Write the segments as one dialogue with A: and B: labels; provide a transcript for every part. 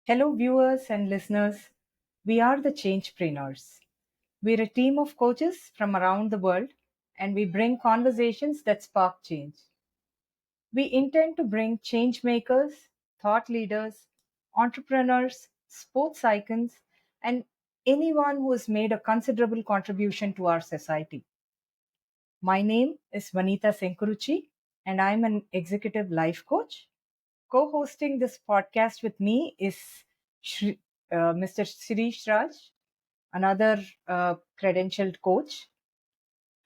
A: Hello, viewers and listeners. We are the Changepreneurs. We're a team of coaches from around the world, and we bring conversations that spark change. We intend to bring change makers, thought leaders, entrepreneurs, sports icons, and anyone who has made a considerable contribution to our society. My name is Vanitha Senkuruchi, and I'm an executive life coach. Co-hosting this podcast with me is Mr. Shrish, another credentialed coach.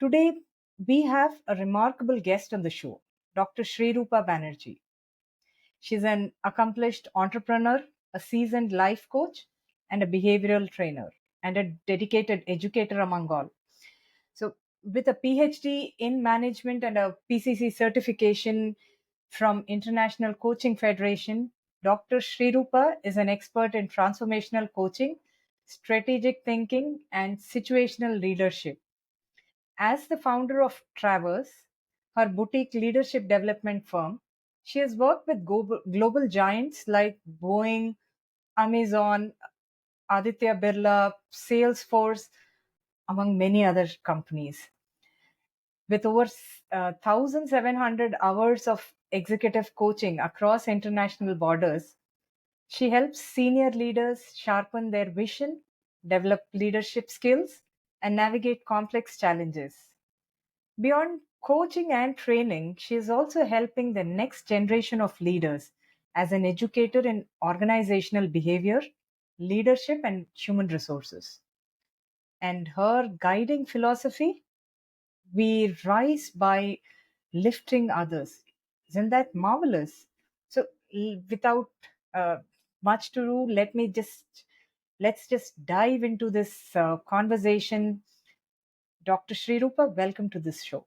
A: Today, we have a remarkable guest on the show, Dr. Srirupa Banerjee. She's an accomplished entrepreneur, a seasoned life coach, and a behavioral trainer, and a dedicated educator among all. So, with a PhD in management and a PCC certification from International Coaching Federation, Dr. Srirupa is an expert in transformational coaching, strategic thinking, and situational leadership. As the founder of Travers, her boutique leadership development firm, she has worked with global giants like Boeing, Amazon, Aditya Birla, Salesforce, among many other companies. With over 1,700 hours of executive coaching across international borders, she helps senior leaders sharpen their vision, develop leadership skills, and navigate complex challenges. Beyond coaching and training, she is also helping the next generation of leaders as an educator in organizational behavior, leadership, and human resources. And her guiding philosophy: we rise by lifting others. Isn't that marvelous? So, without uh, much to do, let's just dive into this conversation. Dr. Srirupa, welcome to this show.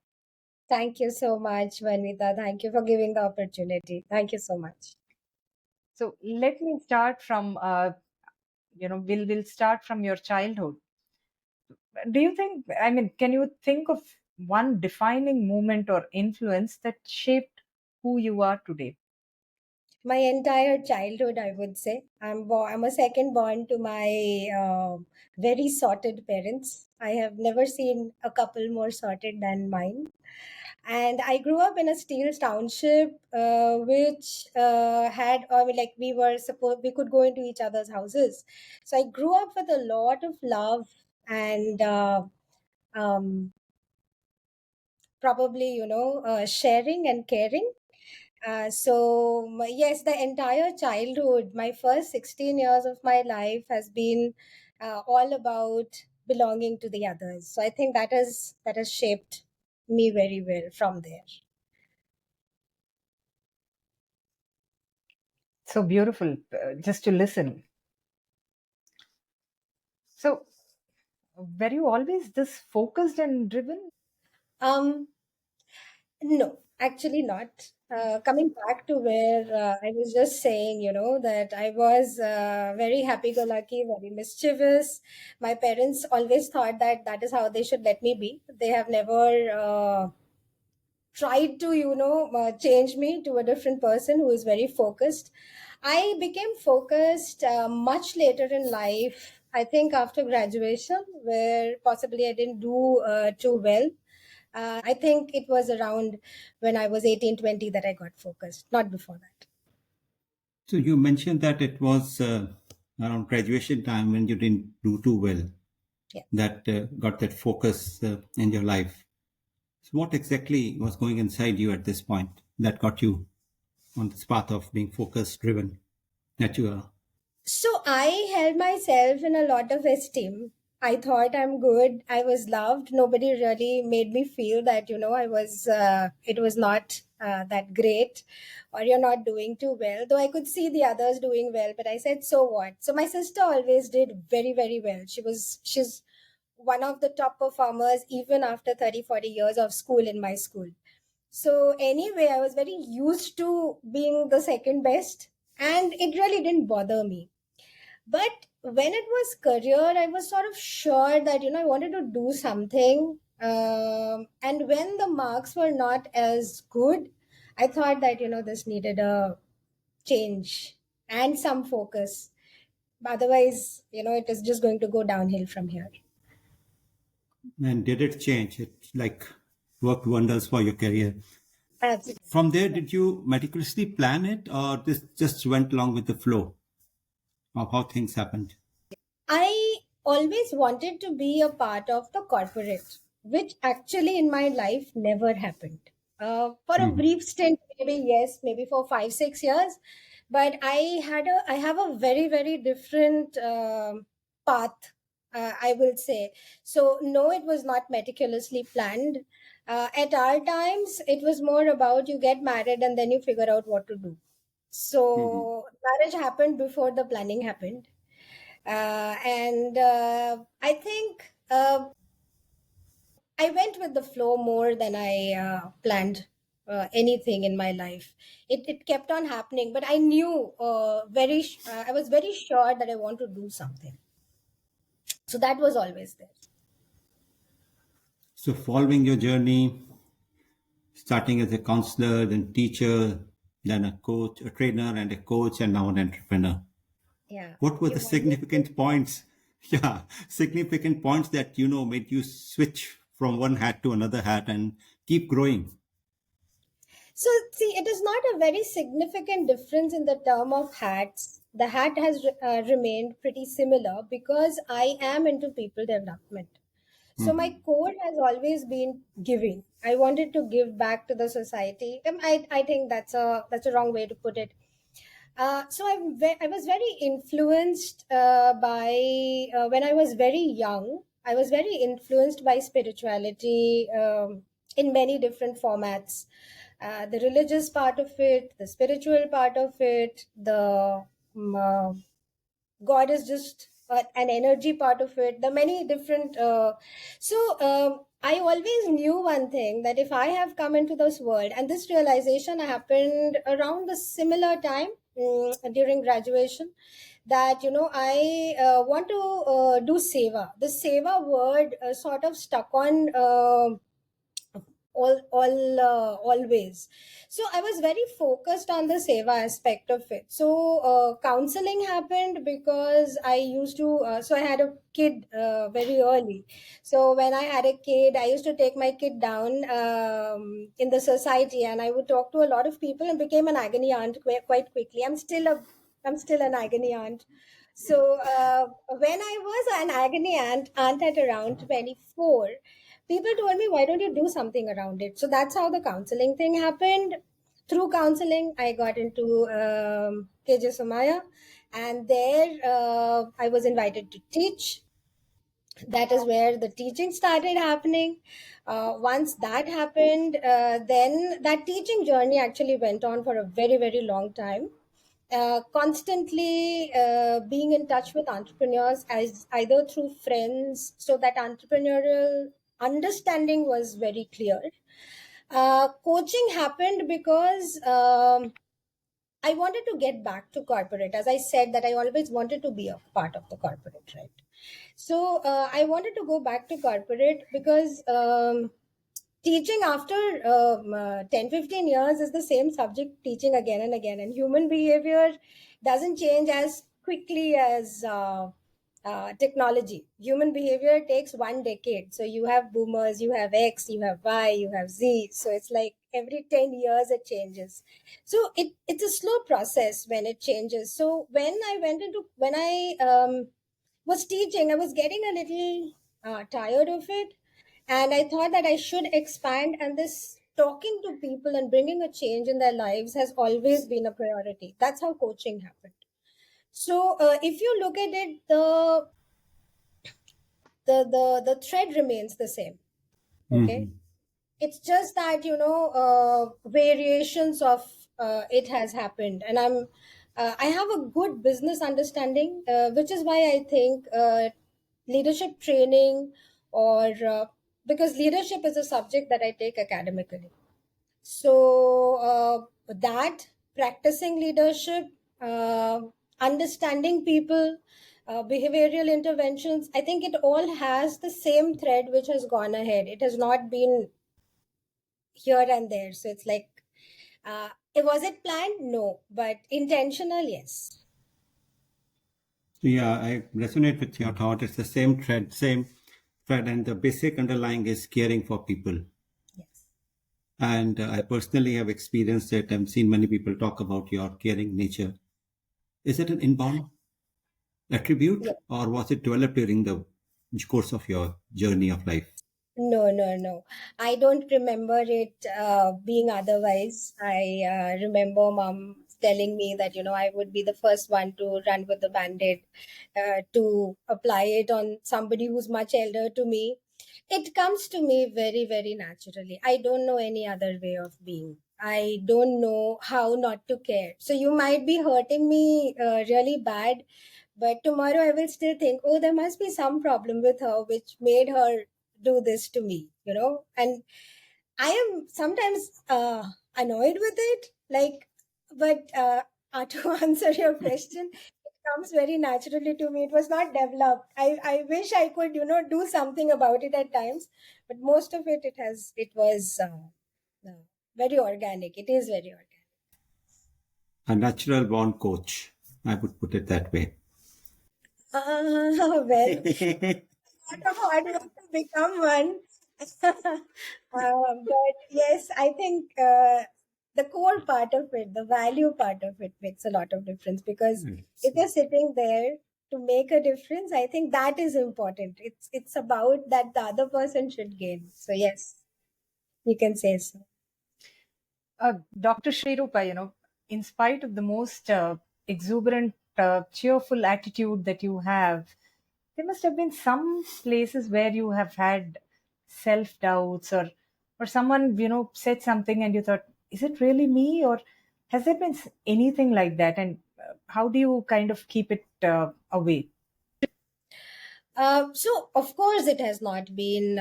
B: Thank you so much, Vanitha. Thank you for giving the opportunity. Thank you so much.
A: So let me start from we'll start from your childhood. Do you think, I mean, can you think of one defining moment or influence that shaped who you are today?
B: My entire childhood, I would say. I'm a second born to my very sorted parents. I have never seen a couple more sorted than mine. And I grew up in a steel township, which had, I mean, like we could go into each other's houses. So I grew up with a lot of love and um, probably, sharing and caring. Yes, the entire childhood, my first 16 years of my life has been all about belonging to the others. So I think that has shaped me very well from there.
A: So beautiful, just to listen. So, were you always this focused and driven?
B: Um, no, actually not. Coming back to where I was just saying, that I was very happy-go-lucky, very mischievous. My parents always thought that that is how they should let me be. They have never tried to change me to a different person who is very focused. I became focused much later in life, I think after graduation, where possibly I didn't do too well. I think it was around when I was 18, 20 that I got focused, not before that.
C: So you mentioned that it was around graduation time when you didn't do too well,
B: Yeah.
C: that got that focus in your life. So what exactly was going inside you at this point that got you on this path of being focus driven that you are?
B: So I held myself in a lot of esteem. I thought I'm good. I was loved. Nobody really made me feel that, it was not that great, or you're not doing too well. Though I could see the others doing well, but I said, so what? So my sister always did very, very well. She's one of the top performers even after 30, 40 years of school in my school. So anyway, I was very used to being the second best, and it really didn't bother me. But when it was career, I was sort of sure that I wanted to do something. And when the marks were not as good, I thought that this needed a change and some focus. Otherwise, it is just going to go downhill from here.
C: And did it change? It like worked wonders for your career.
B: Absolutely.
C: From there, did you meticulously plan it, or this just went along with the flow of how things happened?
B: I always wanted to be a part of the corporate, which actually in my life never happened. For a
C: Mhm.
B: brief stint, maybe yes, maybe for 5 6 years, but I have a very very different path. I will say so. No, it was not meticulously planned. At our times, it was more about you get married and then you figure out what to do.
C: Mhm.
B: So marriage happened before the planning happened, and I think I went with the flow more than I planned anything in my life. It kept on happening, but I knew I was very sure that I want to do something. So that was always there.
C: So, following your journey, starting as a counselor, then teacher, then a coach, a trainer, and a coach, and now an entrepreneur.
B: Yeah,
C: What were the
B: you've always been.
C: significant points? Yeah, significant points that made you switch from one hat to another hat and keep growing.
B: So, see, it is not a very significant difference in the term of hats. The hat has remained pretty similar because I am into people development. So my
C: Mhm.
B: core has always been giving. I wanted to give back to the society. I think that's a wrong way to put it. I was very influenced by when I was very young. I was very influenced by spirituality in many different formats. The religious part of it, the spiritual part of it, the God is just an energy part of it. The many different. I always knew one thing, that if I have come into this world, and this realization happened around the similar time during graduation, that I want to do seva. The seva word sort of stuck on. Always. So I was very focused on the seva aspect of it. So counseling happened because I used to so I had a kid very early. So when I had a kid, I used to take my kid down in the society, and I would talk to a lot of people and became an agony aunt quite quickly. I'm still an agony aunt. So when I was an agony aunt at around 24, people told me, why don't you do something around it? So that's how the counseling thing happened. Through counseling, I got into KJ Somaya, and there I was invited to teach. That is where the teaching started happening. Once that happened, then that teaching journey actually went on for a very very long time, constantly being in touch with entrepreneurs, as either through friends, so that entrepreneurial understanding was very clear. Coaching happened because I wanted to get back to corporate. As I said, that I always wanted to be a part of the corporate, right? So I wanted to go back to corporate because teaching after 10 15 years is the same subject, teaching again and again, and human behavior doesn't change as quickly as technology. Human behavior takes 1 decade. So you have boomers, you have X, you have Y, you have Z. So it's like every 10 years it changes. So it's a slow process when it changes. So when I was teaching, I was getting a little tired of it, and I thought that I should expand. And this talking to people and bringing a change in their lives has always been a priority. That's how coaching happened. So if you look at it, the thread remains the same. Okay,
C: Mhm.
B: it's just that variations of it has happened, and I have a good business understanding, which is why I think leadership training, or because leadership is a subject that I take academically. So that practicing leadership, uh, understanding people, behavioral interventions, I think it all has the same thread which has gone ahead. It has not been here and there. So it's like, was it planned? No, but intentional, yes.
C: Yeah, I resonate with your thought. It's the same thread, and the basic underlying is caring for people.
B: Yes.
C: And I personally have experienced it and seen many people talk about your caring nature. Is it an inborn attribute,
B: Yes.
C: or was it developed during the course of your journey of life?
B: No, no, no. I don't remember it being otherwise. I remember mom telling me that, I would be the first one to run with the band-aid, to apply it on somebody who's much elder to me. It comes to me very, very naturally. I don't know any other way of being. I don't know how not to care. So you might be hurting me really bad, but tomorrow I will still think, oh, there must be some problem with her which made her do this to me, and I am sometimes annoyed with it, like, but to answer your question, it comes very naturally to me. It was not developed. I wish I could, do something about it at times, but most of it was very organic. It is very organic.
C: A natural born coach, I would put it that way.
B: Well, not a hard work to become one. But yes, I think the core part of it, the value part of it, makes a lot of difference, because if you're sitting there to make a difference, I think that is important. It's about that the other person should gain. So yes, you can say so.
A: Dr. Shrirupa, in spite of the most exuberant, cheerful attitude that you have, there must have been some places where you have had self doubts, or someone, said something and you thought, is it really me? Or has there been anything like that? And how do you kind of keep it away?
B: So of course it has not been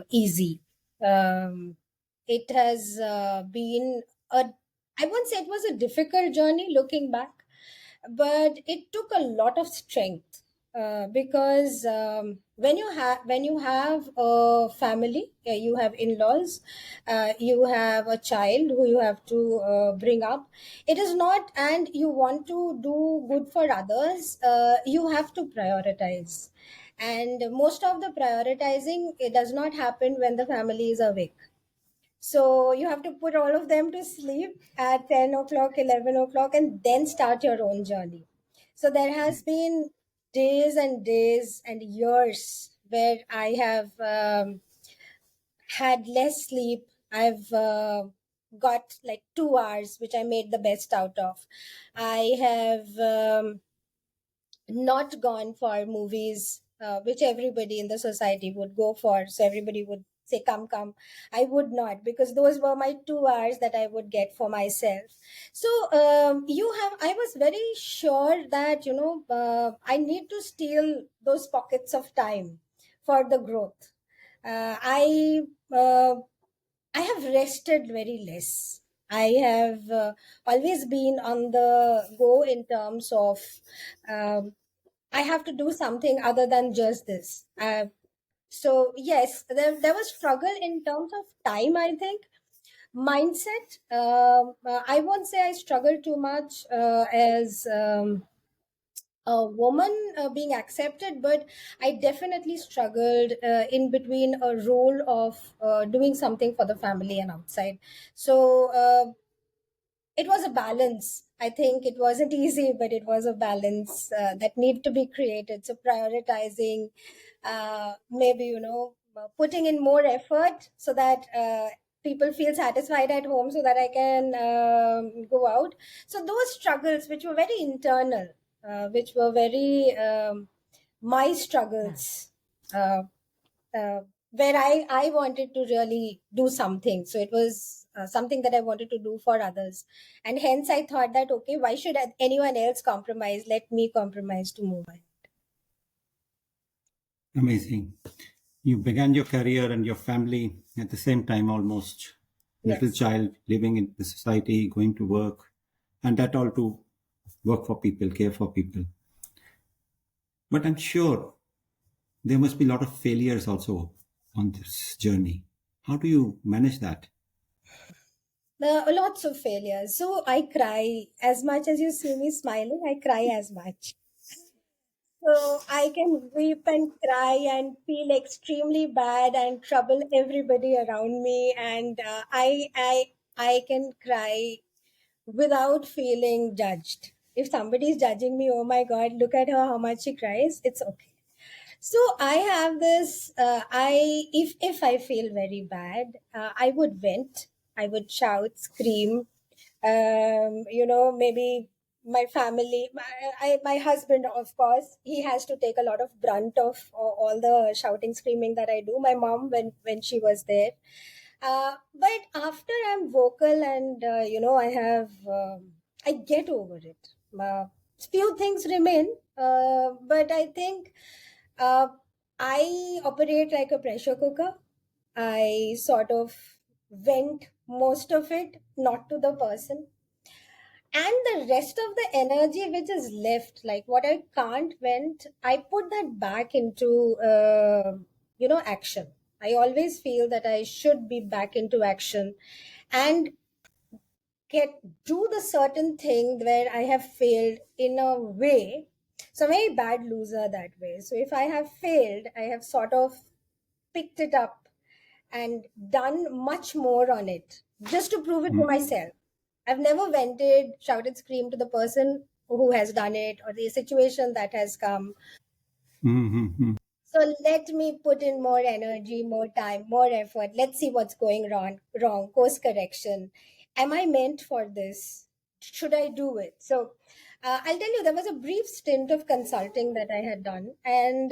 B: easy. It has been a, I won't say it was a difficult journey looking back, but it took a lot of strength, because when you have a family, you have in-laws, you have a child who you have to bring up. It is not, and you want to do good for others, you have to prioritize, and most of the prioritizing, it does not happen when the family is awake. So you have to put all of them to sleep at 10 o'clock, 11 o'clock, and then start your own journey. So there has been days and days and years where I have had less sleep. I've got like 2 hours, which I made the best out of. I have not gone for movies, which everybody in the society would go for. So everybody would say, come, come. I would not, because those were my 2 hours that I would get for myself. So I was very sure that, I need to steal those pockets of time for the growth. Uh, I, uh, I have rested very less. I have always been on the go in terms of, um, I have to do something other than just this. So yes, there was struggle in terms of time, I think. Mindset. I won't say I struggled too much as a woman being accepted, but I definitely struggled in between a role of doing something for the family and outside. So it was a balance. I think it wasn't easy, but it was a balance that need to be created. So prioritizing, maybe, putting in more effort so that people feel satisfied at home, so that I can go out. So those struggles, which were very internal, which were very my struggles, uh, where I wanted to really do something. So it was something that I wanted to do for others. And hence I thought that, okay, why should anyone else compromise? Let me compromise to move on.
C: Amazing. You began your career and your family at the same time, almost. Little
B: Yes.
C: child living in the society, going to work, and that all to work for people, care for people. But I'm sure there must be a lot of failures also on this journey. How do you manage that?
B: Lots of failures. So I cry as much as you see me smiling. I cry as much. So I can weep and cry and feel extremely bad and trouble everybody around me, and I can cry without feeling judged. If somebody is judging me, oh my God, look at her, how much she cries. It's okay. So I have this. I if I feel very bad, I would vent. I would shout, scream. Maybe my family, my husband, of course, he has to take a lot of brunt of all the shouting, screaming that I do. My mom, when she was there, but after I'm vocal and I get over it. Few things remain, but I think uh, I operate like a pressure cooker. I sort of vent most of it, not to the person. And the rest of the energy which is left, like what I can't vent, I put that back into, action. I always feel that I should be back into action and get do the certain thing where I have failed in a way. So I'm a very bad loser that way. So if I have failed, I have sort of picked it up and done much more on it just to prove it to myself. I've never vented, shouted, screamed to the person who has done it or the situation that has come.
C: Mm-hmm.
B: So let me put in more energy, more time, more effort. Let's see what's going wrong, course correction. Am I meant for this? Should I do it? So I'll tell you, there was a brief stint of consulting that I had done, and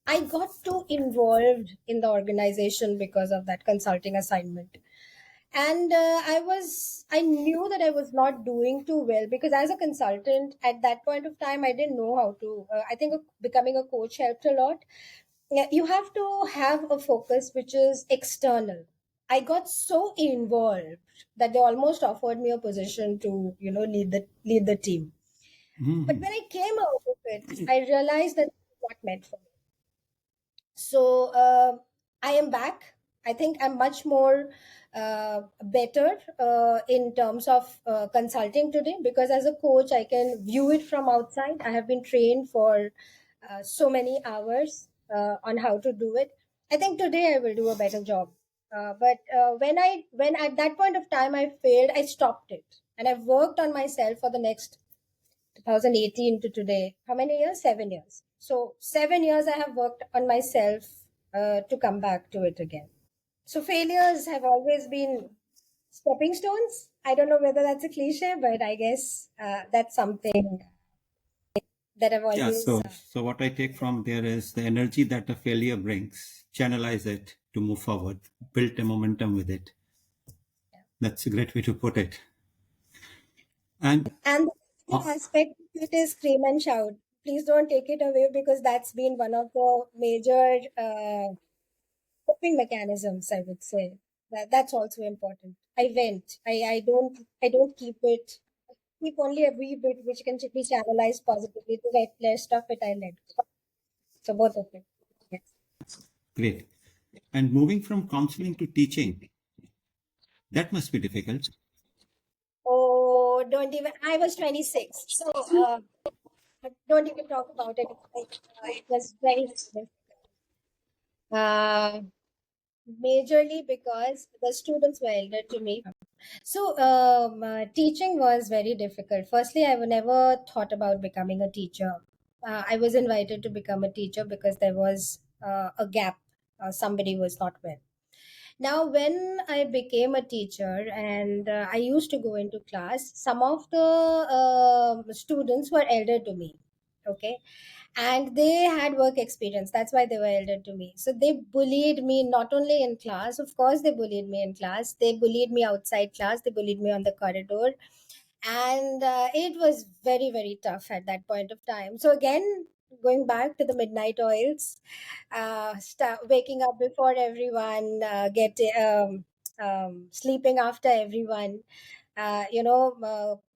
B: I got too involved in the organization because of that consulting assignment. And I knew that I was not doing too well because as a consultant at that point of time, I didn't know how to. I think becoming a coach helped a lot. Yeah, you have to have a focus which is external. I got so involved that they almost offered me a position to, lead the team. But when I came out of it, I realized that it's not meant for me. So I am back. I think I'm much more better in terms of consulting today because as a coach, I can view it from outside. I have been trained for so many hours on how to do it. I think today I will do a better job. But when at that point of time I failed, I stopped it and I've worked on myself for the next 2018 to today. How many years? 7 years. So 7 years I have worked on myself to come back to it again. So failures have always been stepping stones. I don't know whether that's a cliche, but I guess that's something that I've
C: Yeah,
B: always.
C: so what I take from there is the energy that a failure brings, channelize it to move forward, build a momentum with it. That's a great way to put it. And
B: And the aspect of it is scream and shout. Please don't take it away because that's been one of the major coping mechanisms, I would say. That's also important. I vent. I don't keep only a wee bit which can be channelized positively. The rest of it I let go. So both of it. Yes.
C: great. And moving from counseling to teaching, that must be difficult.
B: Oh, don't even. I was 26, so don't even talk about it. It was very difficult. Uh, Majorly because the students were elder to me. So teaching was very difficult. Firstly, I never thought about becoming a teacher. I was invited to become a teacher because there was a gap. Somebody was not well. Now, when I became a teacher and I used to go into class, some of the students were elder to me. Okay, and they had work experience. That's why they were elder to me. So they bullied me not only in class. Of course, they bullied me in class. They bullied me outside class. They bullied me on the corridor, and it was very very tough at that point of time. So again, going back to the midnight oils, waking up before everyone, sleeping after everyone,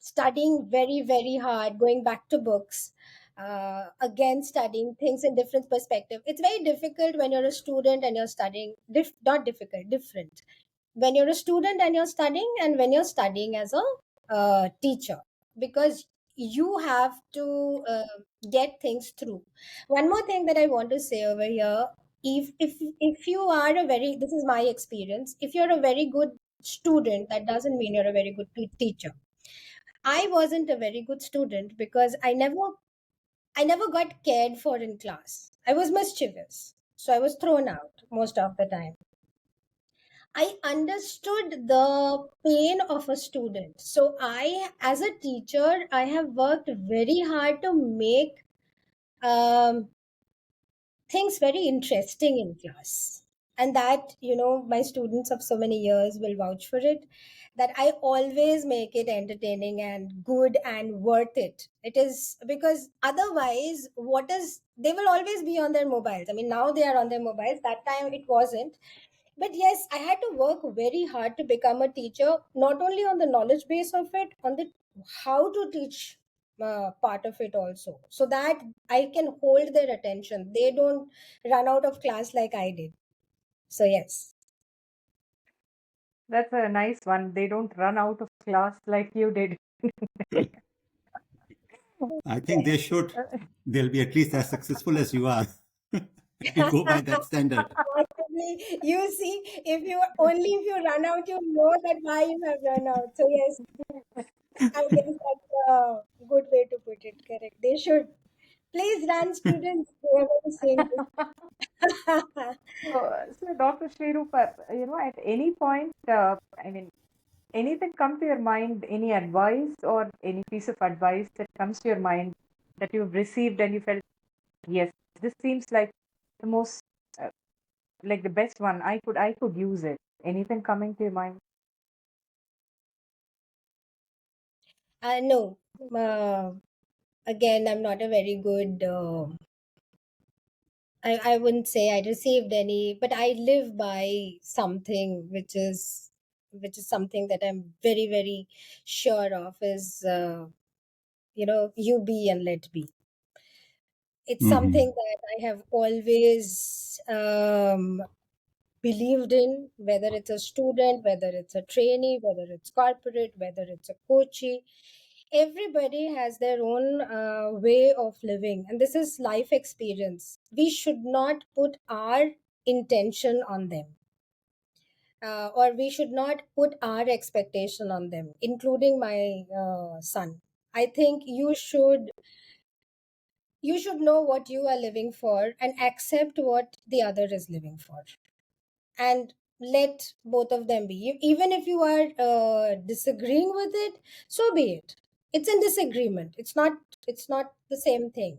B: studying very very hard, going back to books, again studying things in different perspective. It's very difficult when you're a student and you're studying, not difficult, different when you're a student and you're studying, and when you're studying as a teacher, because you have to get things through. One more thing that I want to say over here, if you are a very, this is my experience, if you're a very good student, that doesn't mean you're a very good teacher. I wasn't a very good student because I never got cared for in class. I was mischievous. So I was thrown out most of the time. I understood the pain of a student. So as a teacher, I have worked very hard to make um, things very interesting in class. And that, my students of so many years will vouch for it, that I always make it entertaining and good and worth it. It is because otherwise, they will always be on their mobiles. I mean, now they are on their mobiles. That time it wasn't. But yes, I had to work very hard to become a teacher, not only on the knowledge base of it, on the how to teach part of it also, so that I can hold their attention. They don't run out of class like I did. So yes.
A: That's a nice one. They don't run out of class like you did.
C: I think they should. They'll be at least as successful as you are. If you go by that standard.
B: Possibly, you see, if you run out, you know that why you have run out. So yes, I guess that's a good way to put it. Correct. They should. Please run, students. Whoever is saying this.
A: So, Dr. Shrirupa, at any point, I mean, anything come to your mind, any advice or any piece of advice that comes to your mind that you've received and you felt, yes, this seems like the most, like the best one. I could use it. Anything coming to your mind?
B: No. Uh, Again, I'm not a very good. I wouldn't say I received any, but I live by something which is something that I'm very very sure of is you be and let be. It's
C: Mhm.
B: something that I have always believed in, whether it's a student, whether it's a trainee, whether it's corporate, whether it's a coachee. Everybody has their own way of living, and this is life experience. We should not put our intention on them, or we should not put our expectation on them, including my son. I think you should know what you are living for and accept what the other is living for, and let both of them be. Even if you are disagreeing with it, so be it. It's in disagreement. It's not the same thing.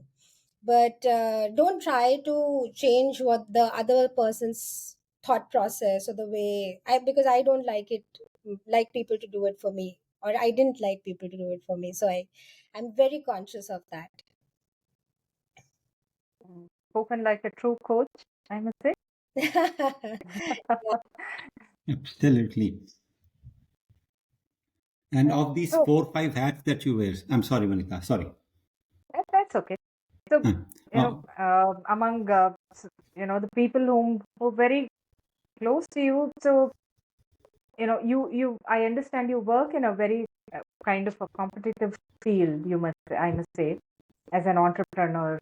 B: But don't try to change what the other person's thought process, or the way because I don't like people to do it for me, or I didn't like people to do it for me. So I'm very conscious of that.
A: Spoken like a true coach, I must say.
C: Absolutely. And of these
A: So
C: 4, 5 hats that you wear, I'm sorry, Vanitha, sorry.
A: that's okay. So,
C: Uh, uh,
A: among the people who are very close to you, so you I understand you work in a very kind of a competitive field. I must say, as an entrepreneur.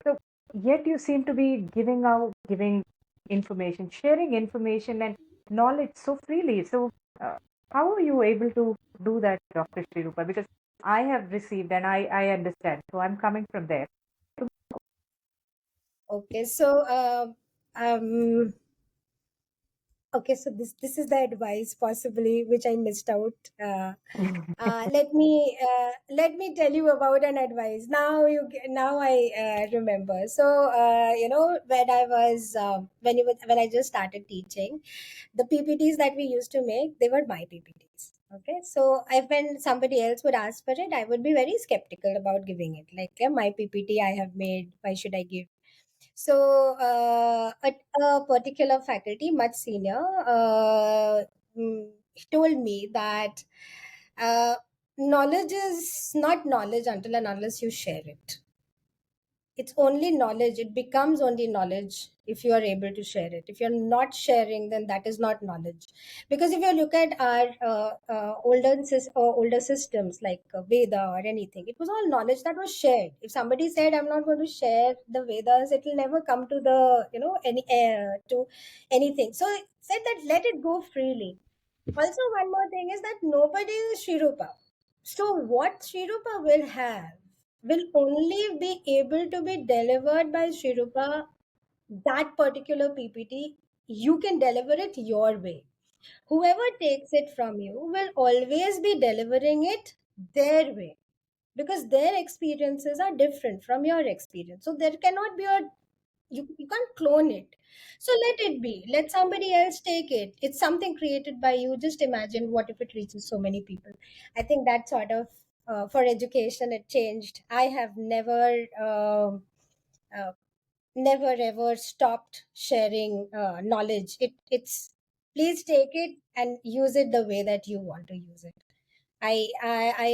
A: So yet you seem to be giving information, sharing information and knowledge so freely. So how are you able to do that, Dr. Shrirupa? Because I have received and I understand. So I'm coming from there.
B: Okay, so um okay, so this is the advice possibly which I missed out. Let me tell you about an advice. Now I remember. So when I was when I just started teaching, the PPTs that we used to make, they were my PPTs. Okay, so if when somebody else would ask for it, I would be very skeptical about giving it. Like, yeah, my PPT I have made. Why should I give? So, a particular faculty, much senior, told me that uh, knowledge is not knowledge until and unless you share it. it's only knowledge. It becomes only knowledge if you are able to share it. If you're not sharing, then that is not knowledge. Because if you look at our older systems like Veda or anything, it was all knowledge that was shared. If somebody said, "I'm not going to share the Vedas," it will never come to the any to anything. So it said that let it go freely. Also, one more thing is that nobody is Shrirupa. So what Shrirupa will have will only be able to be delivered by Shrirupa, that particular PPT. You can deliver it your way. Whoever takes it from you will always be delivering it their way, because their experiences are different from your experience. So there cannot be a you can't clone it. So let it be. Let somebody else take it. It's something created by you. Just imagine what if it reaches so many people. I think that sort of for education it changed. I have uh, never ever stopped sharing knowledge. It's please take it and use it the way that you want to use it. I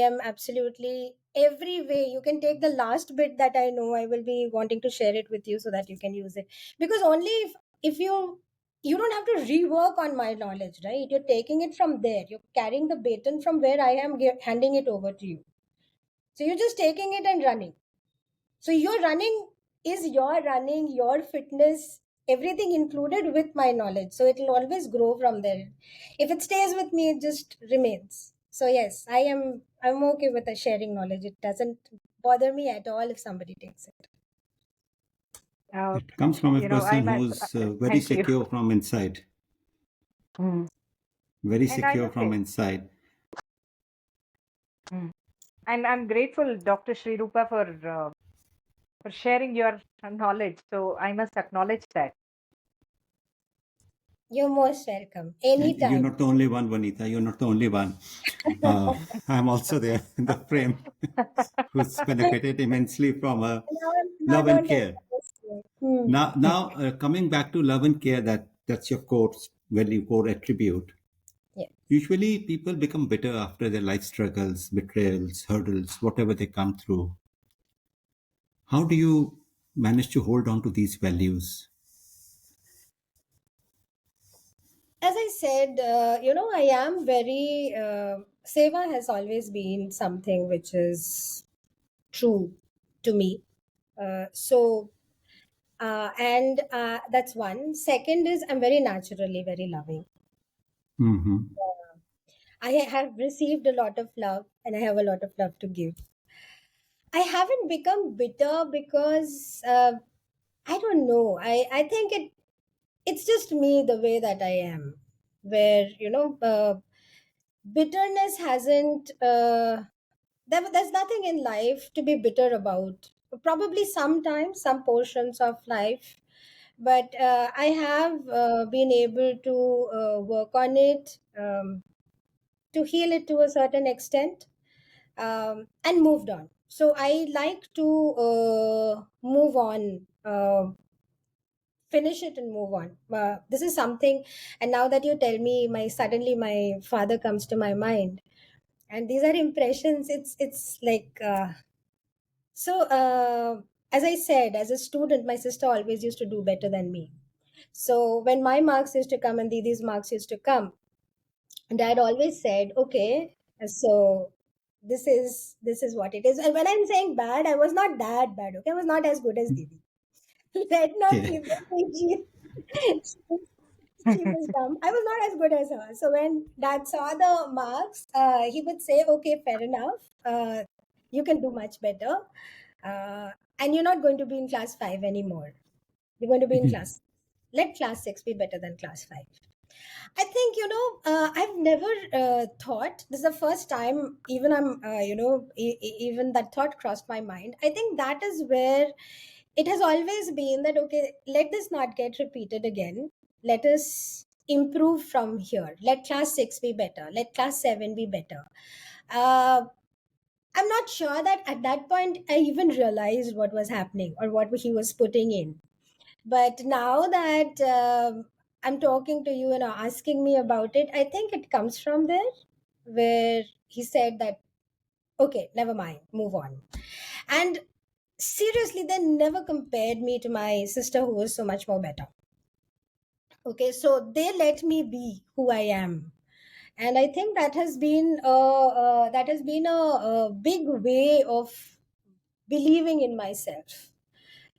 B: am absolutely every way. You can take the last bit that I know. I will be wanting to share it with you so that you can use it. Because only if you don't have to rework on my knowledge, right? You're taking it from there. You're carrying the baton from where I am handing it over to you. So you're just taking it and running. So your running is your running, your fitness, everything included with my knowledge. So it will always grow from there. If it stays with me, it just remains. So yes, I'm okay with the sharing knowledge. It doesn't bother me at all if somebody takes it.
A: Uh,
C: It comes from a
A: I
C: person
A: must.
C: who's very
A: Thank you.
C: secure from inside.
A: Mm.
C: Very
A: And I
C: secure
A: must
C: from
A: say,
C: inside.
A: mm. And I'm grateful, Dr. Shrirupa, for sharing your knowledge. So I must acknowledge that.
B: You're most welcome.
C: And you're
B: Anytime.
C: not the only one, Vanitha. You're not the only one. Uh, I'm also there in the frame who's benefited immensely from
B: Now
C: love and
B: don't tell
C: care.
B: me. Hmm.
C: Now, coming back to love and care, that's your core value, core attribute.
B: Yeah.
C: Usually, people become bitter after their life struggles, betrayals, hurdles, whatever they come through. How do you manage to hold on to these values?
B: As I said, I am very Seva has always been something which is true to me. And that's one. Second is I'm very naturally very loving.
C: Mm-hmm.
B: I have received a lot of love and I have a lot of love to give. I haven't become bitter because I don't know. I think it's just me the way that I am, where bitterness hasn't. There's nothing in life to be bitter about. Probably sometimes some portions of life, but I have been able to work on it, to heal it to a certain extent, and moved on. So I like to move on, finish it and move on. This is something, and now that you tell me, my father comes to my mind, and these are impressions. It's like so. As I said, as a student, my sister always used to do better than me. So when my marks used to come and Didi's marks used to come, Dad always said, "Okay, so this is what it is." And when I'm saying bad, I was not that bad. Okay, I was not as good as Didi. Let not
C: Yeah.
B: people think she was dumb. I was not as good as her. So when Dad saw the marks, he would say, "Okay, fair enough. You can do much better, and you're not going to be in class 5 anymore. You're going to be in class. Let class 6 be better than class 5." I think, I've never thought, this is the first time, even even that thought crossed my mind. I think that is where it has always been that, okay, let this not get repeated again. Let us improve from here. Let class 6 be better. Let class 7 be better. Uh, I'm not sure that at that point I even realized what was happening or what he was putting in. But now that I'm talking to you and asking me about it, I think it comes from there, where he said that, okay, never mind, move on. And seriously, they never compared me to my sister who was so much more better. Okay, so they let me be who I am, and I think that has been a big way of believing in myself.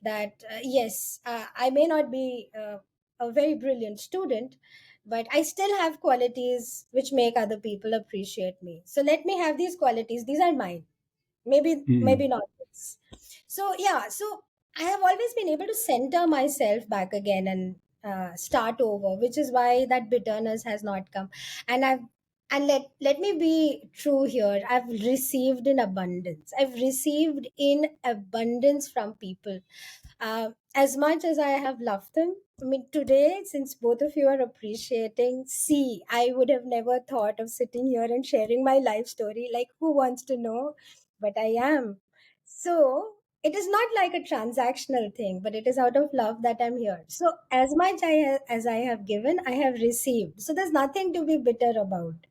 B: That yes, I may not be a very brilliant student, but I still have qualities which make other people appreciate me. So let me have these qualities. These are mine. Maybe
C: Mm.
B: not this. So yeah, so I have always been able to center myself back again and start over, which is why that bitterness has not come. And I've and let me be true here. I've received in abundance. I've received in abundance from people. As much as I have loved them, I mean, today, since both of you are appreciating, see, I would have never thought of sitting here and sharing my life story. Like, who wants to know? But I am. So, it is not like a transactional thing, but it is out of love that I'm here. So, as much as I have given, I have received. So, there's nothing to be bitter about.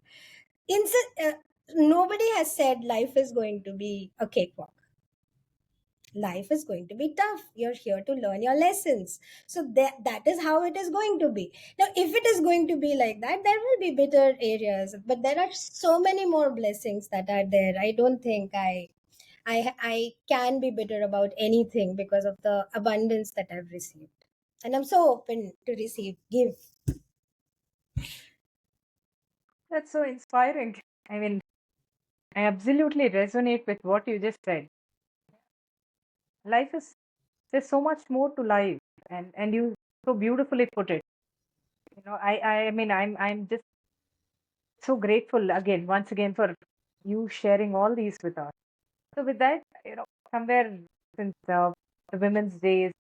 B: Nobody has said life is going to be a cakewalk. Life is going to be tough. You're here to learn your lessons. So that is how it is going to be. Now, if it is going to be like that, there will be bitter areas, but there are so many more blessings that are there. I don't think I can be bitter about anything because of the abundance that I've received. And I'm so open to receive, give.
A: That's so inspiring. I mean, I absolutely resonate with what you just said. Life is There's so much more to life, and you so beautifully put it. I mean, I'm just so grateful again, once again, for you sharing all these with us. So with that, somewhere since the Women's Day is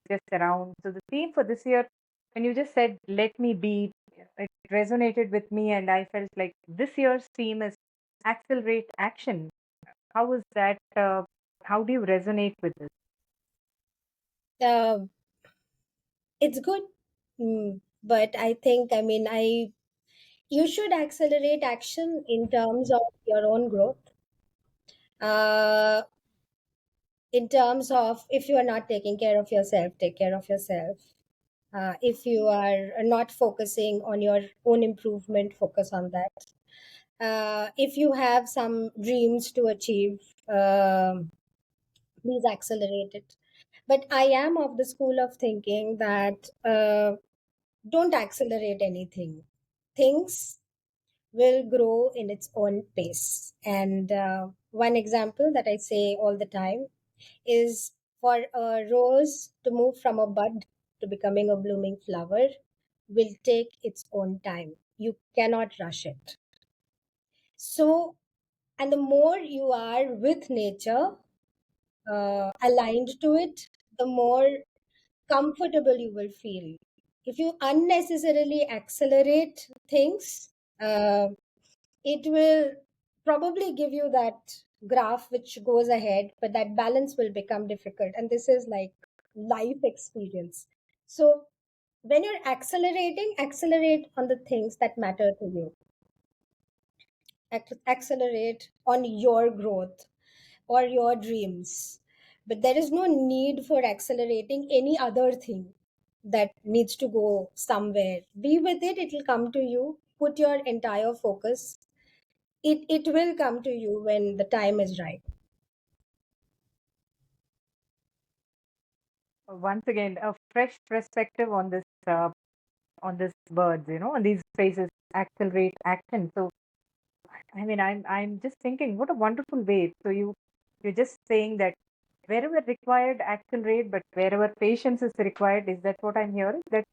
A: just around, so the theme for this year, when you just said "Let me be," it resonated with me, and I felt like this year's theme is accelerate action. How is that? How do you resonate with this?
B: Uh, it's good. But I think, I mean, you should accelerate action in terms of your own growth. Uh, in terms of, if you are not taking care of yourself, take care of yourself. If you are not focusing on your own improvement, focus on that. If you have some dreams to achieve, please accelerate it. But I am of the school of thinking that don't accelerate anything. Things will grow in its own pace. And one example that I say all the time is, for a rose to move from a bud to becoming a blooming flower will take its own time. You cannot rush it. So, and the more you are with nature, aligned to it, the more comfortable you will feel. If you unnecessarily accelerate things, uh, it will probably give you that graph which goes ahead, but that balance will become difficult. And this is like life experience. So when you're accelerating, accelerate on the things that matter to you. Accelerate on your growth or your dreams. But there is no need for accelerating any other thing that needs to go somewhere. Be with it, it will come to you. Put your entire focus. It will come to you when the time is right.
A: Once again, a fresh perspective on this words, on these phrases, accelerate action. So I mean, I'm just thinking, what a wonderful way. So you're just saying that wherever required, accelerate, but wherever patience is required, is that what I'm hearing? That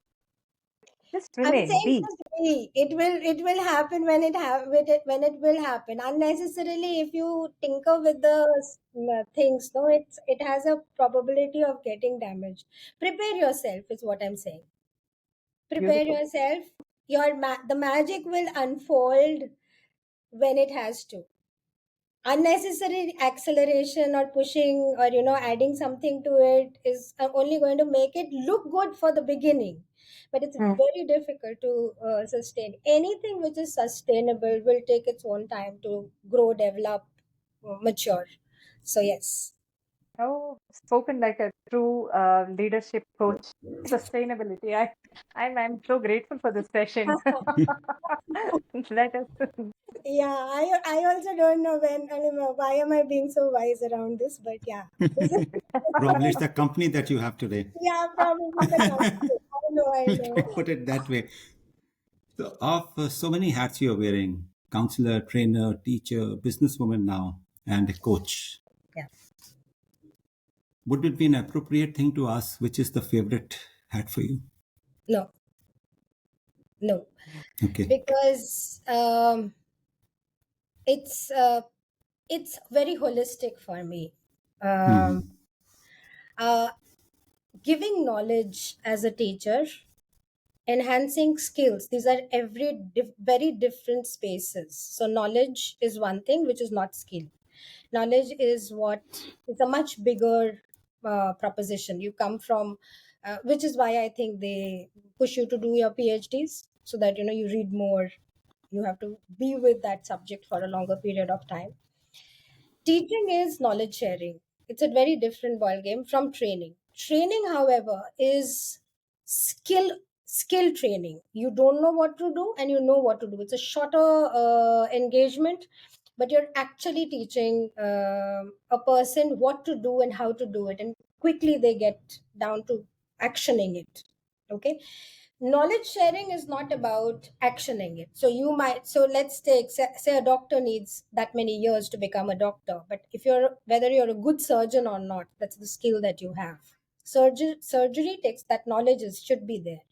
A: just
B: I'm
A: remain,
B: saying
A: be.
B: just be. It will happen when it will happen. Unnecessarily, if you tinker with the things, no, it has a probability of getting damaged. Prepare yourself is what I'm saying. Prepare
A: Beautiful.
B: yourself. The magic will unfold when it has to. Unnecessary acceleration or pushing or adding something to it is only going to make it look good for the beginning, but it's
A: Hmm.
B: very difficult to sustain. Anything which is sustainable will take its own time to grow, develop, mature. So yes.
A: Oh, spoken like a true leadership coach. Sustainability. I'm so grateful for this session. Let us.
B: Yeah, I also don't know when, I mean, why am I being so wise around this, but yeah, this is,
C: Probably it's the company that you have today.
B: yeah, probably the company. I
C: We
B: know.
C: can put it that way. So, of so many hats you're wearing, counselor, trainer, teacher, businesswoman now, and a coach.
B: Yeah.
C: Would it be an appropriate thing to ask which is the favorite hat for you?
B: No, no,
C: Okay.
B: because it's it's very holistic for me. Um,
C: Hmm.
B: uh, Giving knowledge as a teacher, enhancing skills, these are very different spaces. So knowledge is one thing, which is not skill. Knowledge is what is a much bigger proposition. You come from, which is why I think they push you to do your PhDs, so that you read more, you have to be with that subject for a longer period of time. Teaching is knowledge sharing. It's a very different ball game from training. Training, however, is skill training. You don't know what to do and you know what to do. It's a shorter engagement, but you're actually teaching a person what to do and how to do it, and quickly they get down to actioning it. Okay, knowledge sharing is not about actioning it. So you might, so let's take, say a doctor needs that many years to become a doctor, but if you're, whether you're a good surgeon or not, that's the skill that you have. Surgery takes, that knowledge should be there,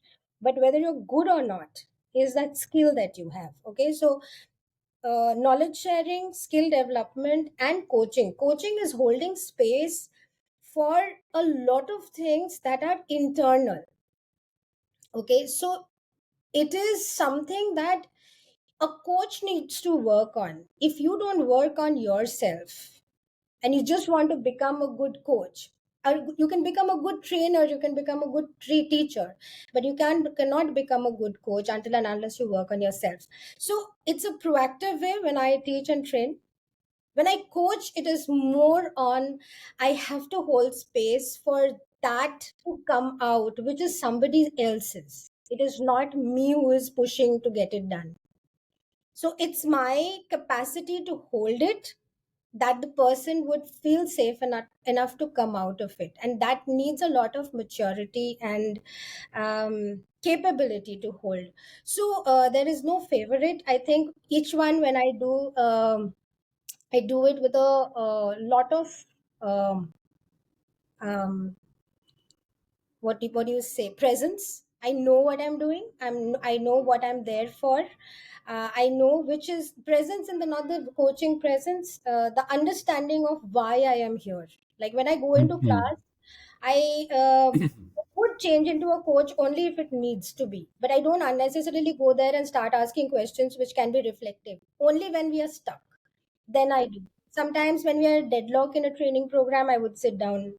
B: but whether you're good or not is that skill that you have. Okay, so knowledge sharing, skill development, and coaching is holding space for a lot of things that are internal. Okay, so it is something that a coach needs to work on. If you don't work on yourself and you just want to become a good coach, or you can become a good trainer, you can become a good teacher, but you cannot become a good coach until and unless you work on yourself. So it's a proactive way. When I teach and train, when I coach, it is more on, I have to hold space for that to come out, which is somebody else's. It is not me who is pushing to get it done. So it's my capacity to hold it, that the person would feel safe enough to come out of it, and that needs a lot of maturity and capability to hold. So there is no favorite. I think each one, when I do it with a lot of um, um, what do you say, presence. I know what I'm doing. I know what I'm there for. I know which is presence, in the, not the coaching presence, the understanding of why I am here. Like when I go into
C: Hmm.
B: class, I would change into a coach only if it needs to be, but I don't unnecessarily go there and start asking questions which can be reflective. Only when we are stuck, then I do. Sometimes when we are deadlock in a training program, I would sit down.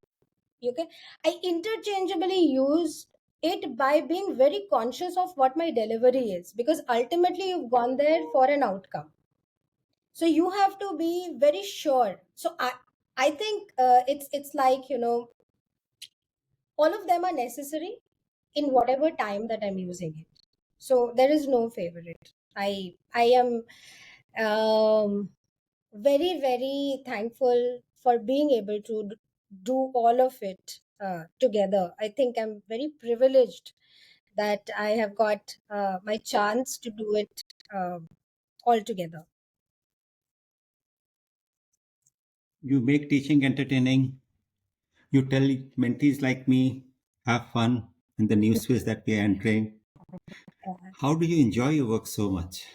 B: Okay, I interchangeably use it by being very conscious of what my delivery is, because ultimately you've gone there for an outcome. So you have to be very sure. So I think it's like, all of them are necessary in whatever time that I'm using it. So there is no favorite. I am um, very, very thankful for being able to do all of it together. I think I'm very privileged that I have got my chance to do it all together.
C: You make teaching entertaining. You tell mentees like me, have fun in the new space that we are entering. How do you enjoy your work so much?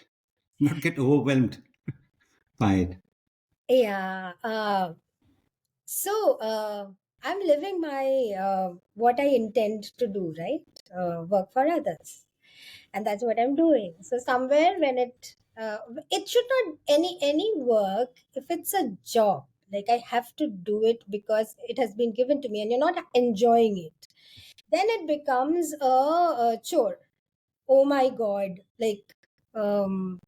C: Not get overwhelmed by it.
B: Yeah. So I'm living my what I intend to do, right? Work for others, and that's what I'm doing. So somewhere when it should not, any work, if it's a job, like I have to do it because it has been given to me, and you're not enjoying it, then it becomes a chore. Oh my god! Like um,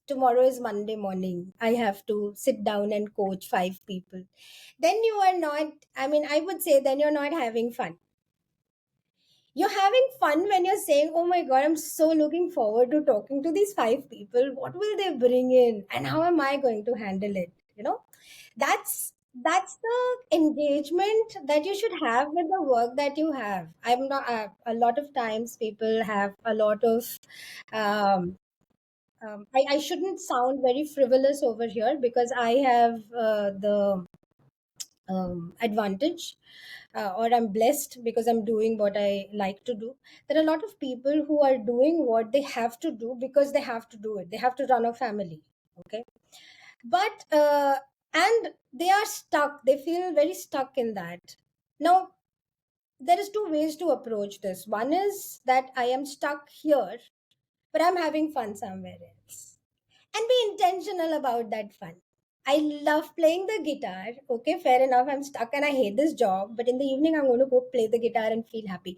B: tomorrow is Monday morning. I have to sit down and coach 5 people. Then you are not, I mean, I would say then you're not having fun. You're having fun when you're saying, oh my God, I'm so looking forward to talking to these 5 people. What will they bring in? And how am I going to handle it? You know, that's the engagement that you should have with the work that you have. I'm not, a lot of times people have a lot of, um, I shouldn't sound very frivolous over here because I have the advantage, or I'm blessed because I'm doing what I like to do. There are a lot of people who are doing what they have to do because they have to do it. They have to run a family. Okay. But, and they are stuck. They feel very stuck in that. Now, there is two ways to approach this. One is that I am stuck here, but I'm having fun somewhere else, and be intentional about that fun. I love playing the guitar. Okay, fair enough. I'm stuck and I hate this job, but in the evening, I'm going to go play the guitar and feel happy.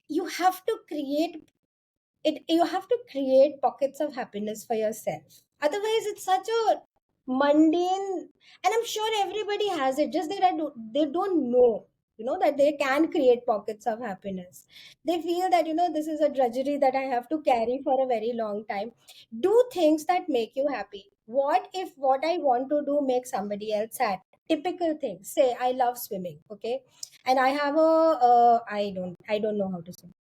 B: You have to create it. You have to create pockets of happiness for yourself. Otherwise, it's such a mundane, and I'm sure everybody has it. Just that they don't know, that they can create pockets of happiness. They feel that this is a drudgery that I have to carry for a very long time. Do things that make you happy. What if what I want to do makes somebody else sad? Typical things. Say I love swimming, okay, and I have a I don't know how to swim.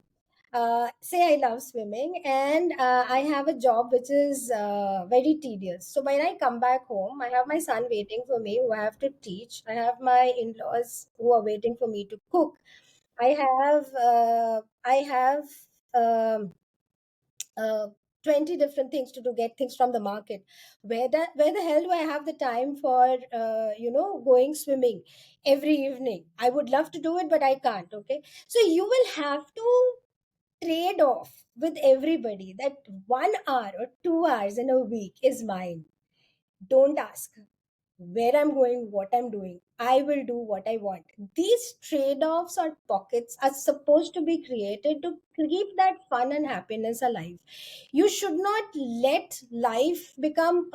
B: Say I love swimming, and I have a job which is very tedious. So when I come back home, I have my son waiting for me who I have to teach. I have my in-laws who are waiting for me to cook. I have um, uh, 20 different things to do, get things from the market. Where the hell do I have the time for going swimming every evening? I would love to do it, but I can't. Okay, so you will have to trade off with everybody that 1 hour or 2 hours in a week is mine. Don't ask where I'm going, what I'm doing. I will do what I want. These trade offs or pockets are supposed to be created to keep that fun and happiness alive. You should not let life become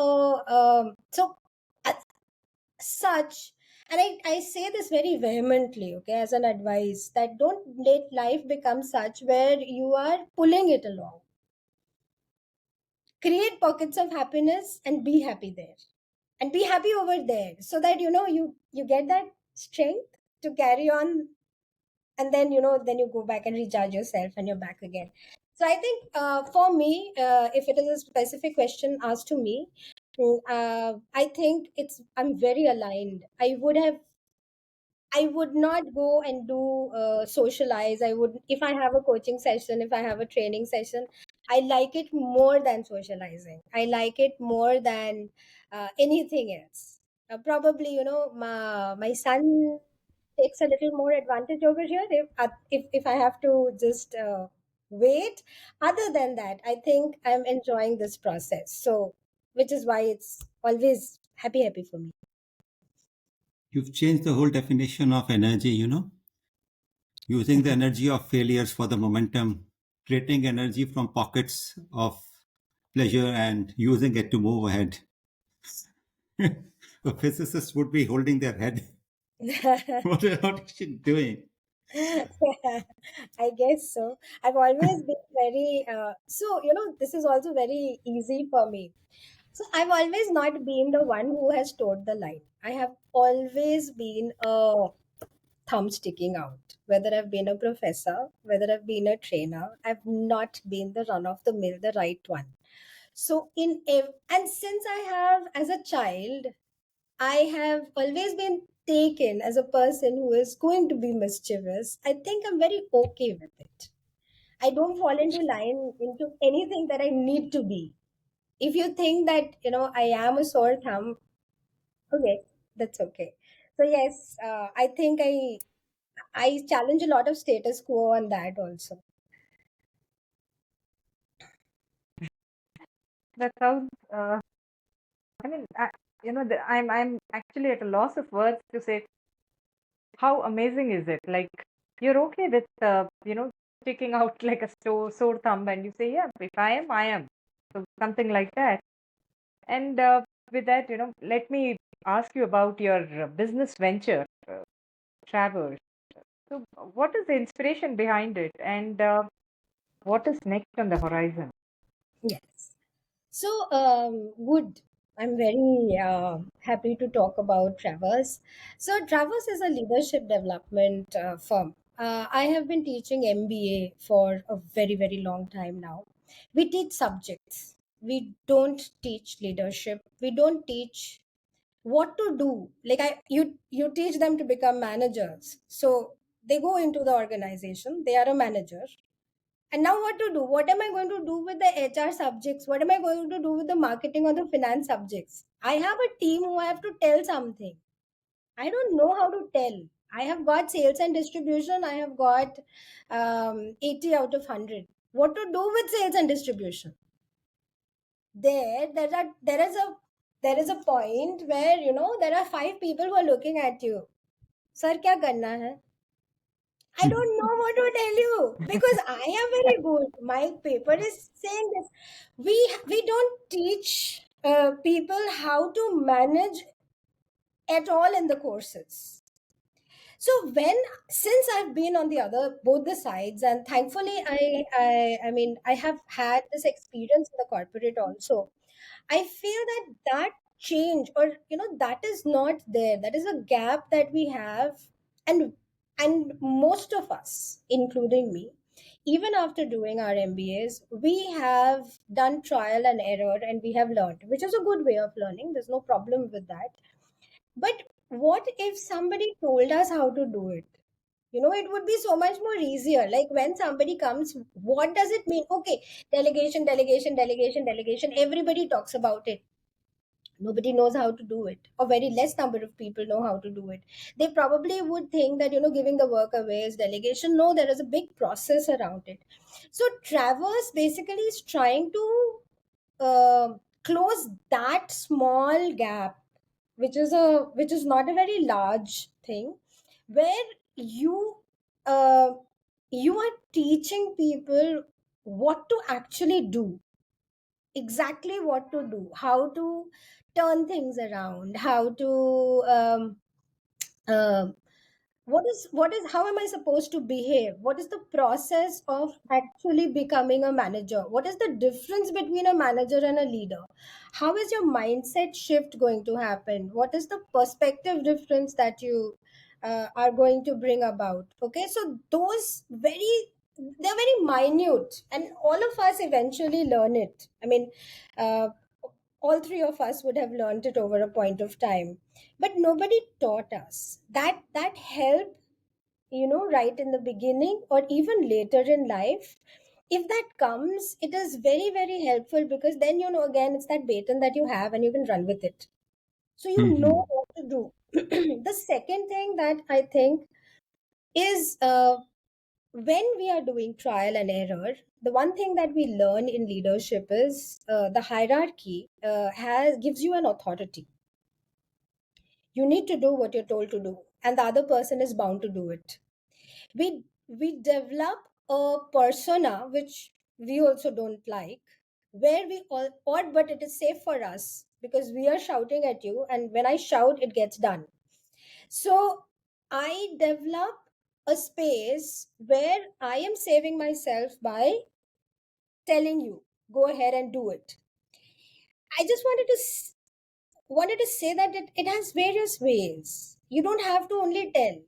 B: such. And I say this very vehemently, okay, as an advice, that don't let life become such where you are pulling it along. Create pockets of happiness and be happy there, and be happy over there, so that you get that strength to carry on. And then then you go back and recharge yourself and you're back again. So I think, for me, if it is a specific question asked to me, I think I'm very aligned. I would not go and do socialize. I would, if I have a coaching session, if I have a training session, I like it more than socializing. I like it more than anything else. Probably, my son takes a little more advantage over here if I have to just wait. Other than that, I think I'm enjoying this process. So, which is why it's always happy for me.
C: You've changed the whole definition of energy, using the energy of failures for the momentum, creating energy from pockets of pleasure and using it to move ahead. A physicist would be holding their head. What is she doing?
B: I guess so. I've always been very, this is also very easy for me. So I've always not been the one who has towed the line. I have always been a thumb sticking out. Whether I've been a professor, whether I've been a trainer, I've not been the run of the mill, the right one. So and since I have, as a child, I have always been taken as a person who is going to be mischievous. I think I'm very okay with it. I don't fall into line into anything that I need to be. If you think that, I am a sore thumb, okay, that's okay. So yes, I think I challenge a lot of status quo on that also.
A: That sounds. I mean, I'm actually at a loss of words to say how amazing is it. Like you're okay with sticking out like a sore thumb, and you say, yeah, if I am, I am. So something like that. And with that, let me ask you about your business venture, Travers. So, what is the inspiration behind it, and what is next on the horizon?
B: Yes. So, good. I'm very happy to talk about Travers. So, Travers is a leadership development firm. I have been teaching MBA for a very, very long time now. We teach subjects. We don't teach leadership. We don't teach what to do. Like you teach them to become managers. So they go into the organization. They are a manager, and now what to do? What am I going to do with the HR subjects? What am I going to do with the marketing or the finance subjects? I have a team who I have to tell something. I don't know how to tell. I have got sales and distribution. I have got 80 out of 100. What to do with sales and distribution? There is a point where there are five people who are looking at you. Sir, क्या करना है? I don't know what to tell you because I am very good. My paper is saying this. We don't teach people how to manage at all in the courses. So since I've been on the other both the sides, and thankfully I have had this experience in the corporate also. I feel that change, or that is not there. That is a gap that we have, and most of us, including me, even after doing our MBAs, we have done trial and error, and we have learned, which is a good way of learning. There's no problem with that. But what if somebody told us how to do it? It would be so much more easier. Like when somebody comes, what does it mean? Okay, delegation, delegation, delegation, delegation. Everybody talks about it. Nobody knows how to do it, or very less number of people know how to do it. They probably would think that giving the work away is delegation. No, there is a big process around it. So Travers basically is trying to close that small gap, which is not a very large thing, where you uh, you are teaching people what to actually do, exactly what to do, how to turn things around, how to um, what is how am I supposed to behave, what is the process of actually becoming a manager, what is the difference between a manager and a leader, how is your mindset shift going to happen, what is the perspective difference that you are going to bring about. Okay, so those they're very minute, and all of us eventually learn it. I mean, uh, all three of us would have learned it over a point of time, but nobody taught us that help, right in the beginning or even later in life. If that comes, it is very, very helpful, because then again, it's that baton that you have and you can run with it, so you know
C: Mhm.
B: what to do. The second thing that I think is, when we are doing trial and error, the one thing that we learn in leadership is, the hierarchy has gives you an authority. You need to do what you're told to do, and the other person is bound to do it. We develop a persona which we also don't like, where we all odd, but it is safe for us because we are shouting at you, and when I shout, it gets done. So I develop a space where I am saving myself by telling you, go ahead and do it. I just wanted to say that it has various ways. You don't have to only tell.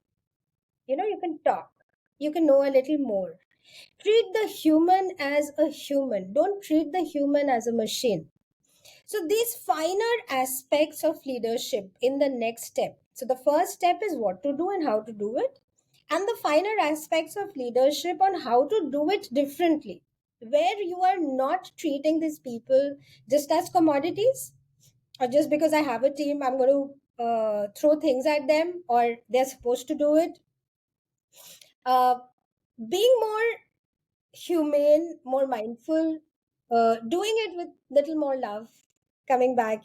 B: You can talk. You can know a little more. Treat the human as a human. Don't treat the human as a machine. So these finer aspects of leadership in the next step. So the first step is what to do and how to do it, and the finer aspects of leadership on how to do it differently, where you are not treating these people just as commodities, or just because I have a team, I'm going to throw things at them, or they're supposed to do it. Uh, being more humane, more mindful, doing it with little more love. Coming back,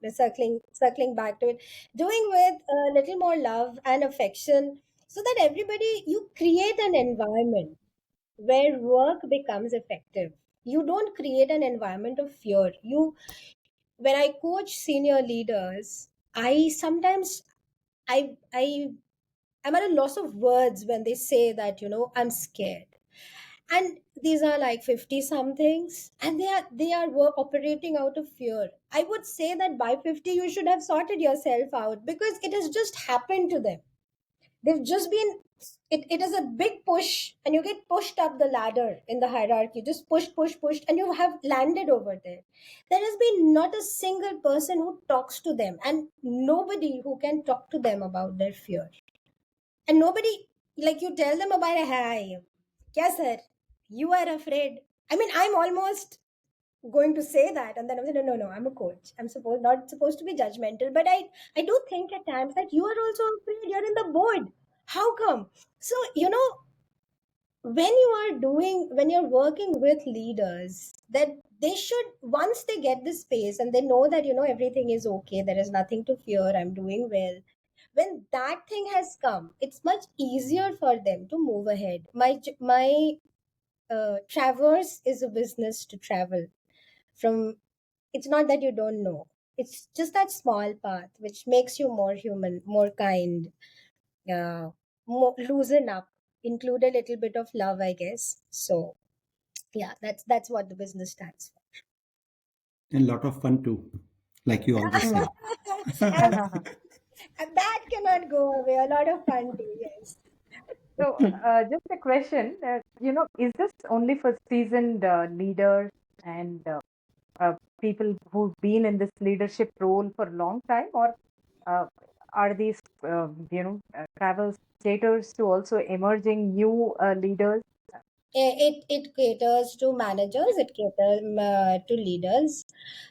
B: circling back to it, doing with a little more love and affection, so that everybody, you create an environment where work becomes effective. You don't create an environment of fear. when I coach senior leaders, I sometimes I I'm at a loss of words when they say that, I'm scared. And these are like 50 somethings, and they are operating out of fear. I would say that by 50 you should have sorted yourself out, because it has just happened to them. They've just been, it is a big push, and you get pushed up the ladder in the hierarchy, just pushed, and you have landed over there. There has been not a single person who talks to them, and nobody who can talk to them about their fear. And nobody, like, you tell them about, hi, yes sir, you are afraid. I mean, I'm almost going to say that, and then I'm saying, no, no, no, I'm a coach, I'm supposed not supposed to be judgmental, but I do think at times that you are also afraid, you're in the board, how come? So, when you're working with leaders, that they should, once they get this space and they know that, everything is okay, there is nothing to fear, I'm doing well, when that thing has come, it's much easier for them to move ahead. My traverse is a business to travel from. It's not that you don't know, it's just that small path which makes you more human, more kind, more loosen up, include a little bit of love, I guess. So yeah, that's what the business stands
C: And a lot of fun too, like you always
A: Mhm.
C: say.
B: for. And that cannot go away. A lot of fun too, yes.
A: So, just a question, is this only for seasoned leaders and people who've been in this leadership role for a long time, or uh, are these, travel caters to also emerging new leaders?
B: It caters to managers, it caters to leaders.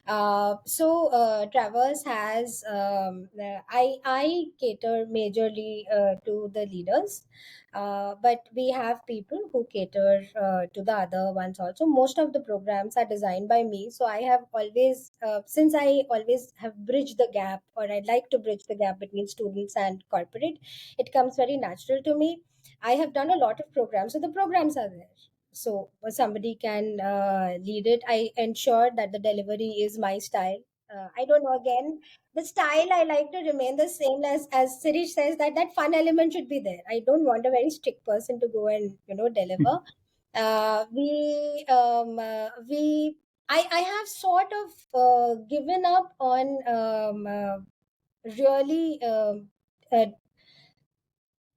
B: Travers has, I cater majorly to the leaders, but we have people who cater to the other ones also. Most of the programs are designed by me, so I have always, since I always have bridged the gap, or I like to bridge the gap between students and corporate, it comes very natural to me. I have done a lot of programs, so the programs are there. So somebody can lead it. I ensure that the delivery is my style. I don't know. Again, the style I like to remain the same, as Sirish says, that fun element should be there. I don't want a very strict person to go and deliver. We I have sort of given up on really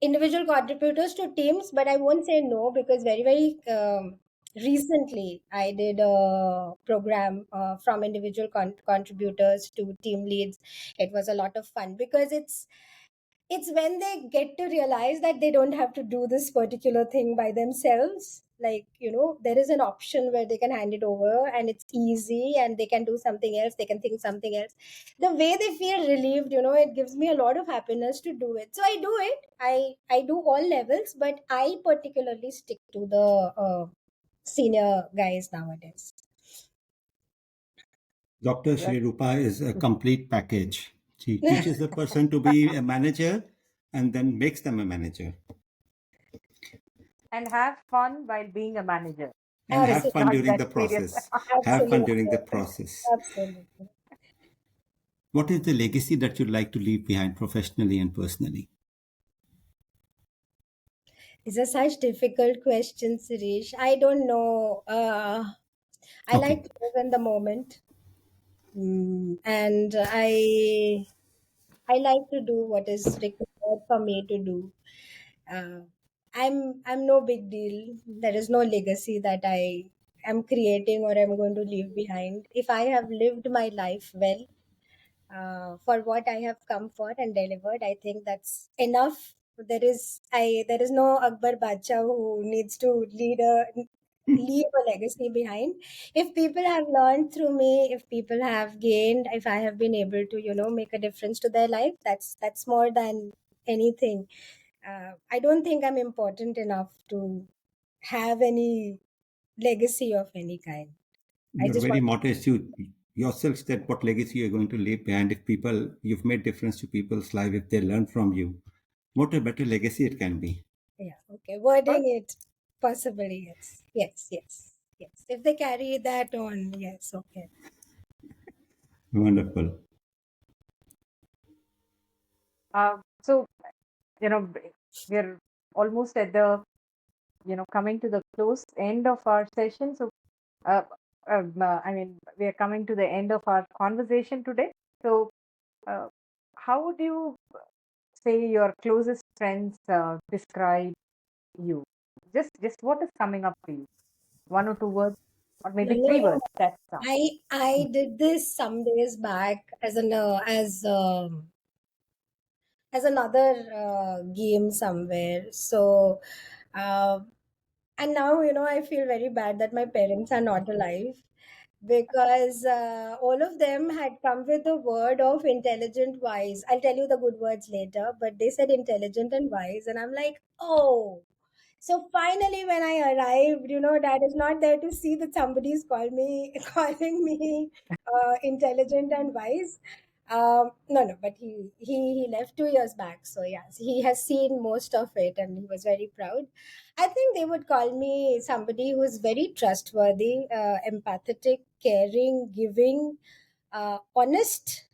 B: individual contributors to teams, but I won't say no, because very recently I did a program from individual contributors to team leads. It was a lot of fun, because it's when they get to realize that they don't have to do this particular thing by themselves. Like, there is an option where they can hand it over, and it's easy, and they can do something else, they can think something else. The way they feel relieved, it gives me a lot of happiness to do it. So I do it. I do all levels, but I particularly stick to the senior guys nowadays.
C: Dr.
A: Well,
C: Shrirupa is a complete package. She teaches a person to be a manager and then makes them a manager.
A: and have fun while being a manager.
C: And have
B: Absolutely.
C: fun
A: Not
C: during
A: that
C: the
A: serious.
C: process. Have fun
B: Absolutely.
C: during the process.
B: Absolutely.
C: What is the legacy that you'd like to leave behind professionally and personally?
B: These are such difficult questions, Sirish. I don't know. I like
C: Okay.
B: to live in the moment. And I like to do what is required for me to do. Uh, I'm no big deal. There is no legacy that I am creating or I'm going to leave behind. If I have lived my life well, for what I have come for and delivered, I think that's enough. There is no Akbar Bacha who needs to leave a legacy behind. If people have learned through me, if people have gained, if I have been able to make a difference to their life, that's more than anything. I don't think I'm important enough to have any legacy of any kind. I
C: You're
B: just
C: very
B: want.
C: modest. You yourself said what legacy you're going to leave behind. If people, you've made difference to people's life, if they learn from you, what a better legacy it can be.
B: Yeah, okay.
A: Well,
B: Wording it, possibly, yes. Yes, yes, yes. If they carry that on, yes, okay.
C: Wonderful.
A: So, you know, we're almost at the, coming to the close end of our session. So, uh, I mean, we are coming to the end of our conversation today. So, uh, how would you say your closest friends describe you? Just what is coming up for you? One or two words, or maybe
B: You
A: three
B: know,
A: words. That's
B: I did this some days back as another game somewhere. So, uh, and now I feel very bad that my parents are not alive, because all of them had come with the word of intelligent, wise. I'll tell you the good words later, but they said intelligent and wise, and I'm like, oh. So finally, when I arrived, Dad is not there to see that somebody's calling me intelligent and wise. No, no, but he left 2 years back. So yes, he has seen most of it, and he was very proud. I think they would call me somebody who is very trustworthy, empathetic, caring, giving, honest,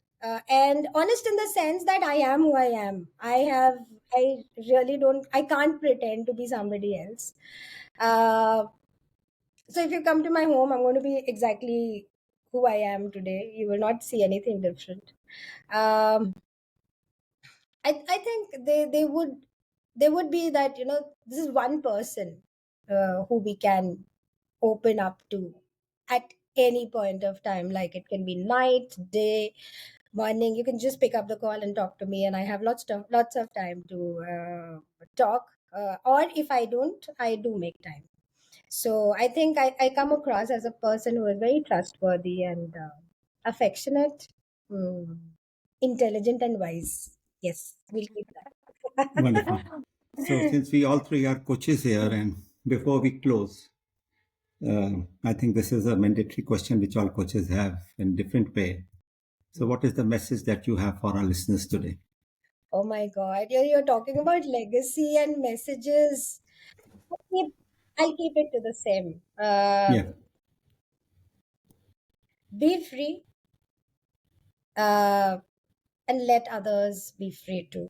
B: and honest in the sense that I am who I am. I really don't, I can't pretend to be somebody else. Uh, so if you come to my home, I'm going to be exactly who I am today. You will not see anything different. Um, I think they would be that, this is one person who we can open up to at any point of time. Like, it can be night, day, morning. You can just pick up the call and talk to me, and I have lots of time to talk. Or if I don't, I do make time. So I think I come across as a person who is very trustworthy and affectionate, mm, intelligent, and wise. Yes, we'll keep that.
C: Wonderful. So, since we all three are coaches here, and before we close, I think this is a mandatory question which all coaches have in different way. So, what is the message that you have for our listeners today?
B: Oh my God, you're talking about legacy and messages. I'll keep, I'll keep it to the same.
C: Yeah.
B: Be free, uh, and let others be free too.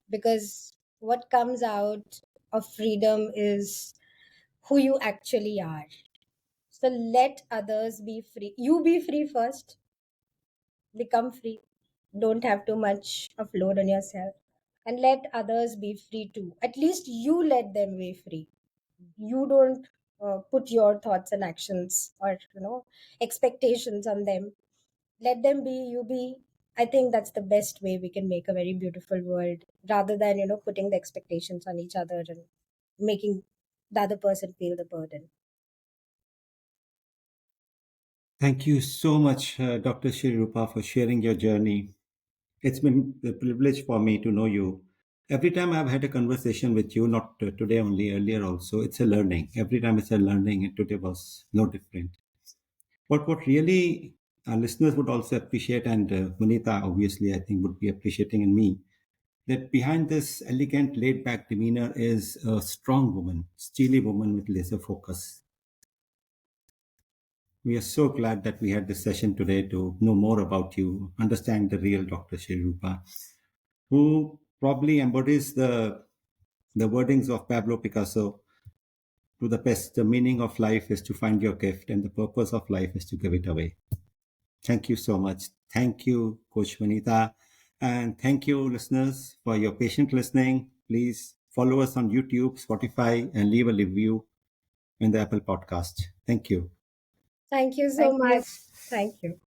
B: Because what comes out of freedom is who you actually are. So let others be free. You be free first, become free. Don't have too much of load on yourself. And let others be free too. At least you let them be free. You don't put your thoughts and actions, or expectations on them. Let them be, you be. I think that's the best way we can make a very beautiful world, rather than putting the expectations on each other and making the other person feel the burden.
C: Thank you so much, Dr. Shrirupa, for sharing your journey. It's been a privilege for me to know you. Every time I've had a conversation with you, not today only, earlier also, it's a learning. Every time it's a learning, and today was no different. But what really our listeners would also appreciate, and Vanitha obviously I think would be appreciating in me, that behind this elegant, laid back demeanor is a strong woman, steely woman with laser focus. We are so glad that we had this session today to know more about you, understand the real Dr. Shrirupa, who probably embodies the wordings of Pablo Picasso: to the best, the meaning of life is to find your gift, and the purpose of life is to give it away. Thank you so much. Thank you, Coach Vanitha. And thank you, listeners, for your patient listening. Please follow us on YouTube, Spotify, and leave a review in the Apple podcast. Thank you.
B: Thank you so
A: thank you.
B: much. Thank you.